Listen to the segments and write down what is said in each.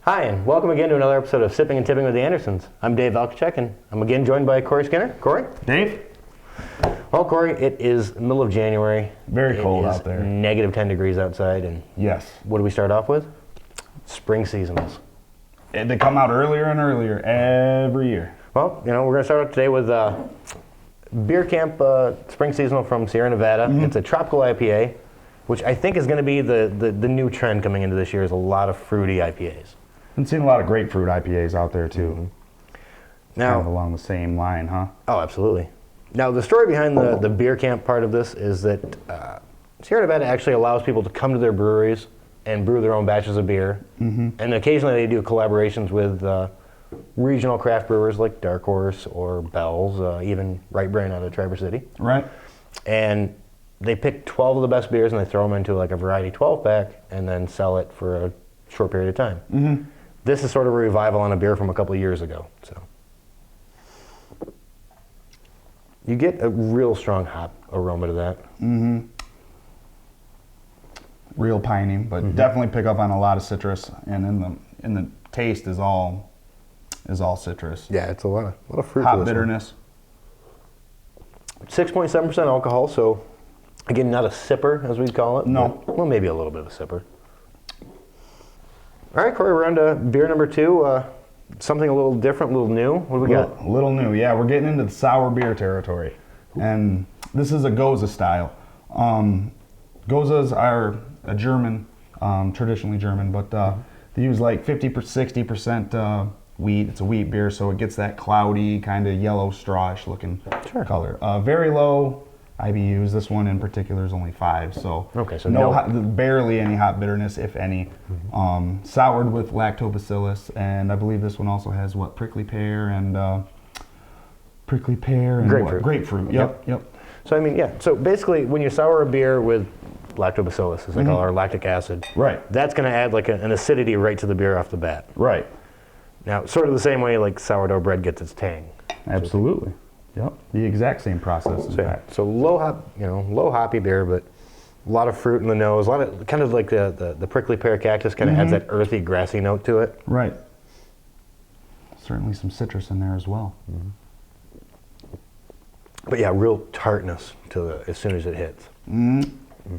Hi, and welcome again to another episode of Sipping and Tipping with the Andersons. I'm Dave Valkachek, and I'm again joined by Corey Skinner. Corey? Dave? Well, Corey, it is the middle of January. Very cold out there. Negative 10 degrees outside, and yes. What do we start off with? Spring seasonals. They come out earlier and earlier every year. Well, we're going to start off today with Beer Camp Spring Seasonal from Sierra Nevada. Mm-hmm. It's a tropical IPA, which I think is going to be the new trend coming into this year is a lot of fruity IPAs. I've seen a lot of grapefruit IPAs out there too. Mm-hmm. Now, kind of along the same line, huh? Oh, absolutely. Now, the story behind the beer camp part of this is that Sierra Nevada actually allows people to come to their breweries and brew their own batches of beer. Mm-hmm. And occasionally they do collaborations with regional craft brewers like Dark Horse or Bell's, even Right Brain out of Traverse City. Right. And they pick 12 of the best beers and they throw them into like a variety 12-pack and then sell it for a short period of time. Mm-hmm. This is sort of a revival on a beer from a couple of years ago. So you get a real strong hop aroma to that. Mm-hmm. Real piney, but definitely pick up on a lot of citrus, and in the taste is all citrus. Yeah, it's a lot of fruit. Hop bitterness. 6.7% alcohol, so again, not a sipper as we'd call it. No. Well, maybe a little bit of a sipper. All right, Corey, we're on to beer number 2. Something a little different, a little new. What do we got? A little new, yeah. We're getting into the sour beer territory. And this is a Goza style. Gozas are a German, traditionally German, but they use like 60% wheat. It's a wheat beer, so it gets that cloudy, kind of yellow strawish looking color. Very low IBUs. This one in particular is only 5, so okay, so barely any hop bitterness, if any. Soured with lactobacillus, and I believe this one also has prickly pear and grapefruit. Grapefruit. Yep. So I mean, yeah. So basically, when you sour a beer with lactobacillus, as they call it, or lactic acid, right, that's going to add like an acidity right to the beer off the bat. Right. Now, sort of the same way like sourdough bread gets its tang. Absolutely. Yep. The exact same process. So low hop, low hoppy beer, but a lot of fruit in the nose. A lot of kind of like the prickly pear cactus kind of adds that earthy, grassy note to it. Right. Certainly some citrus in there as well. Mm-hmm. But yeah, real tartness to as soon as it hits. Mm-hmm.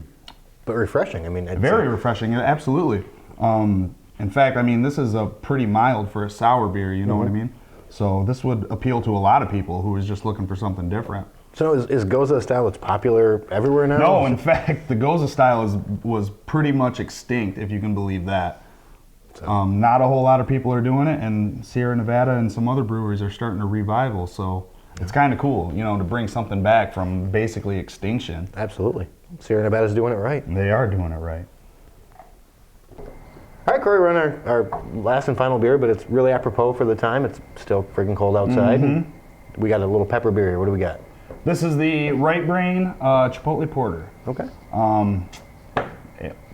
But refreshing. I mean, very refreshing. Absolutely. In fact, I mean, this is a pretty mild for a sour beer. You know what I mean? So this would appeal to a lot of people who is just looking for something different. So is Goza a style that's popular everywhere now? No, in fact, the Goza style was pretty much extinct, if you can believe that. So. Not a whole lot of people are doing it, and Sierra Nevada and some other breweries are starting to revival. So it's kind of cool, to bring something back from basically extinction. Absolutely. Sierra Nevada's doing it right. They are doing it right. All right, Corey, we're on our last and final beer, but it's really apropos for the time. It's still freaking cold outside. Mm-hmm. We got a little pepper beer here. What do we got? This is the Right Brain Chipotle Porter. Okay.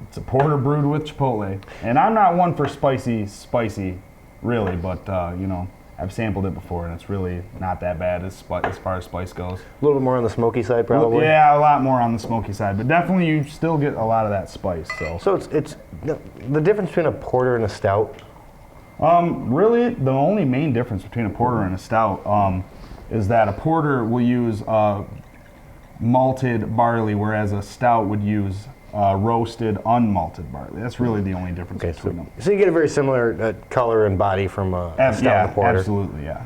It's a porter brewed with chipotle. And I'm not one for spicy, really, but, I've sampled it before, and it's really not that bad as far as spice goes. A little bit more on the smoky side, probably? Yeah, a lot more on the smoky side, but definitely you still get a lot of that spice. So it's the difference between a porter and a stout? Really, the only main difference between a porter and a stout is that a porter will use malted barley, whereas a stout would use roasted, unmalted barley. That's really the only difference between them. So you get a very similar color and body from a stout and a porter. Absolutely, yeah.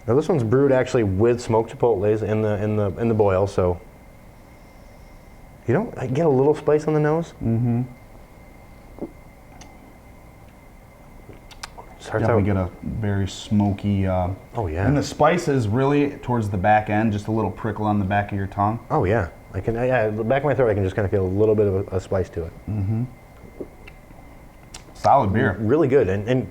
Now this one's brewed actually with smoked chipotles in the boil, so I get a little spice on the nose. Mm-hmm. Definitely get a very smoky. Oh yeah. And the spice is really towards the back end, just a little prickle on the back of your tongue. Oh yeah. The back of my throat, I can just kind of feel a little bit of a spice to it. Mm-hmm. Solid beer. Really good, and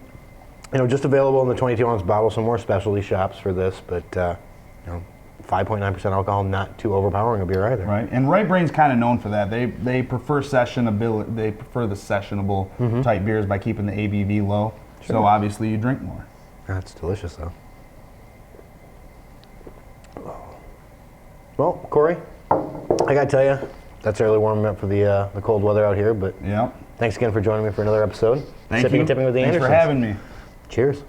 just available in the 22-ounce bottle. Some more specialty shops for this, but 5.9% alcohol, not too overpowering a beer either. Right, and Right Brain's kind of known for that. They prefer sessionability. They prefer the sessionable type beers by keeping the ABV low. Sure. So obviously you drink more. That's delicious, though. Well, Corey, I gotta tell you, that's early warming up for the cold weather out here, but yeah, Thanks again for joining me for another episode. Thank Sipping you. and Tipping with the Thanks Andersons. for having me. Cheers.